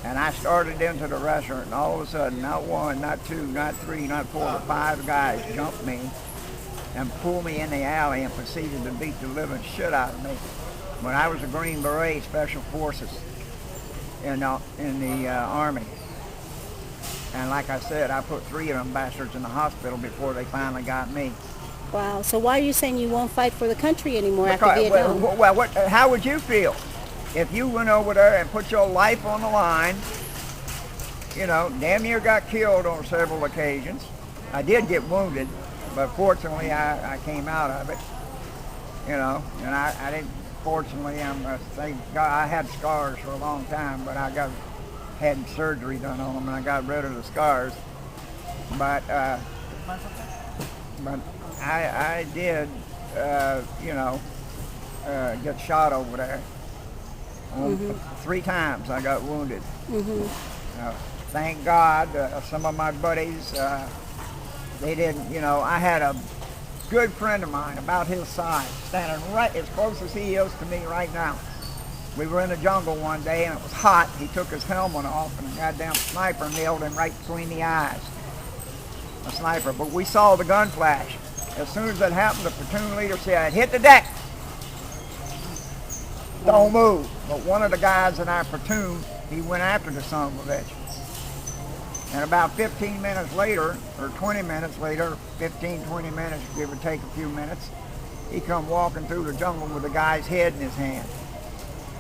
And I started into the restaurant, and all of a sudden, not one, not two, not three, not four, but five guys jumped me and pulled me in the alley and proceeded to beat the living shit out of me. When I was a Green Beret Special Forces in the Army. And like I said, I put 3 of them bastards in the hospital before they finally got me. Wow. So why are you saying you won't fight for the country anymore after Because, Vietnam? how would you feel if you went over there and put your life on the line? You know, damn near got killed on several occasions. I did get wounded, but fortunately I came out of it. You know, and I didn't. Fortunately, thank God, I had scars for a long time, but I had surgery done on them, and I got rid of the scars. But I did, get shot over there. Mm-hmm. 3 times I got wounded. Mm-hmm. Thank God, some of my buddies, they didn't, I had a good friend of mine about his size, standing right as close as he is to me right now. We were in the jungle one day and it was hot. He took his helmet off and a goddamn sniper nailed him right between the eyes. A sniper, but we saw the gun flash. As soon as that happened, the platoon leader said, "Hit the deck. Don't move." But one of the guys in our platoon, he went after the son of a bitch. And about 15 minutes later, or 20 minutes later, 15, 20 minutes, give or take a few minutes, he come walking through the jungle with the guy's head in his hand.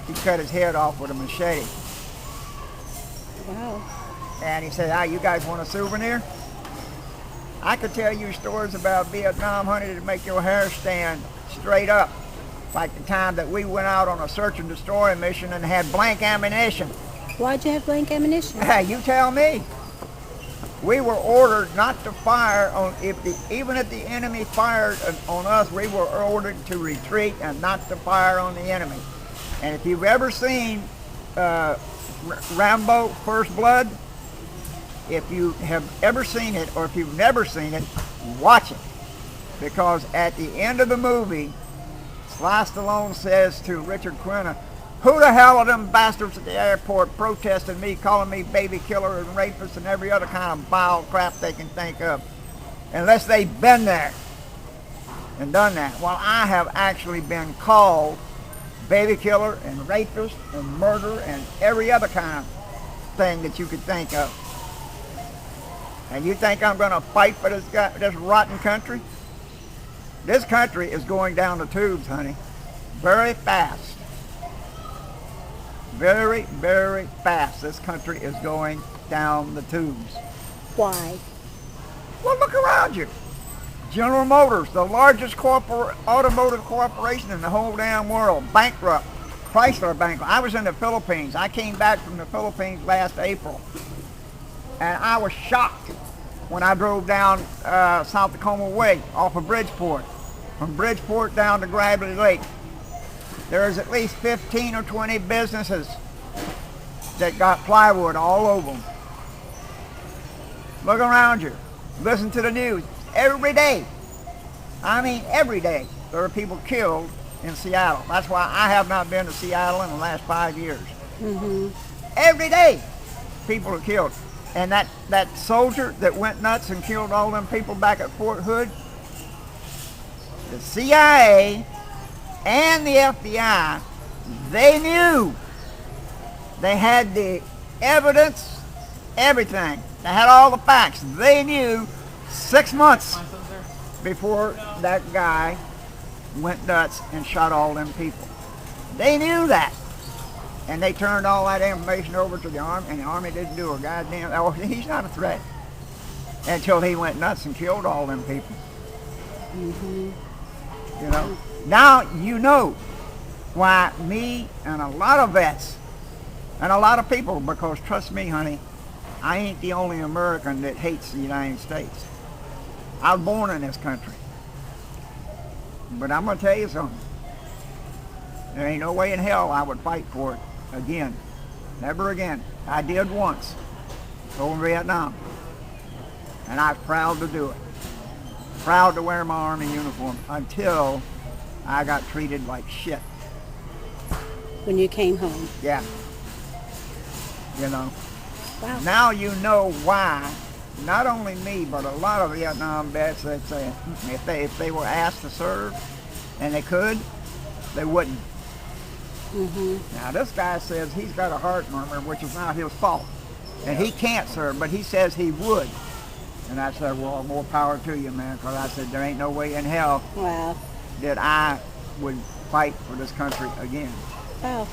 He cut his head off with a machete. Wow. And he said, "You guys want a souvenir?" I could tell you stories about Vietnam, honey, to make your hair stand straight up. Like the time that we went out on a search and destroy mission and had blank ammunition. Why'd you have blank ammunition? You tell me. We were ordered not to fire on, even if the enemy fired on us, we were ordered to retreat and not to fire on the enemy. And if you've ever seen Rambo First Blood, if you have ever seen it or if you've never seen it, watch it. Because at the end of the movie, Sly Stallone says to Richard Crenna, "Who the hell are them bastards at the airport protesting me, calling me baby killer and rapist and every other kind of vile crap they can think of, unless they've been there and done that?" Well, I have actually been called baby killer and rapist and murderer and every other kind of thing that you could think of. And you think I'm going to fight for this rotten country? This country is going down the tubes, honey. Very fast. Very, very fast. This country is going down the tubes. Why? Well, look around you. General Motors, the largest automotive corporation in the whole damn world, bankrupt. Chrysler bankrupt. I was in the Philippines. I came back from the Philippines last April. And I was shocked when I drove down South Tacoma Way off of Bridgeport. From Bridgeport down to Gravely Lake. There's at least 15 or 20 businesses that got plywood all over them. Look around you. Listen to the news. Every day. I mean every day. There are people killed in Seattle. That's why I have not been to Seattle in the last 5 years. Mm-hmm. Every day people are killed. And that soldier that went nuts and killed all them people back at Fort Hood, the CIA and the FBI, they knew. They had the evidence, everything. They had all the facts. They knew 6 months before that guy went nuts and shot all them people. They knew that. And they turned all that information over to the Army, and the Army didn't do a goddamn... Oh, he's not a threat. Until he went nuts and killed all them people. Mm-hmm. You know? Now you know why me and a lot of vets and a lot of people, because trust me, honey, I ain't the only American that hates the United States. I was born in this country. But I'm going to tell you something. There ain't no way in hell I would fight for it again. Never again. I did once over in Vietnam. And I'm proud to do it. Proud to wear my Army uniform until I got treated like shit. When you came home. Yeah. you know. Wow. Now you know why. Not only me, but a lot of Vietnam vets that say if they were asked to serve and they could, they wouldn't. Now this guy says he's got a heart murmur, which is not his fault, and he can't serve, but he says he would. And I said, well, more power to you, man, because I said there ain't no way in hell Wow. that I would fight for this country again. Wow.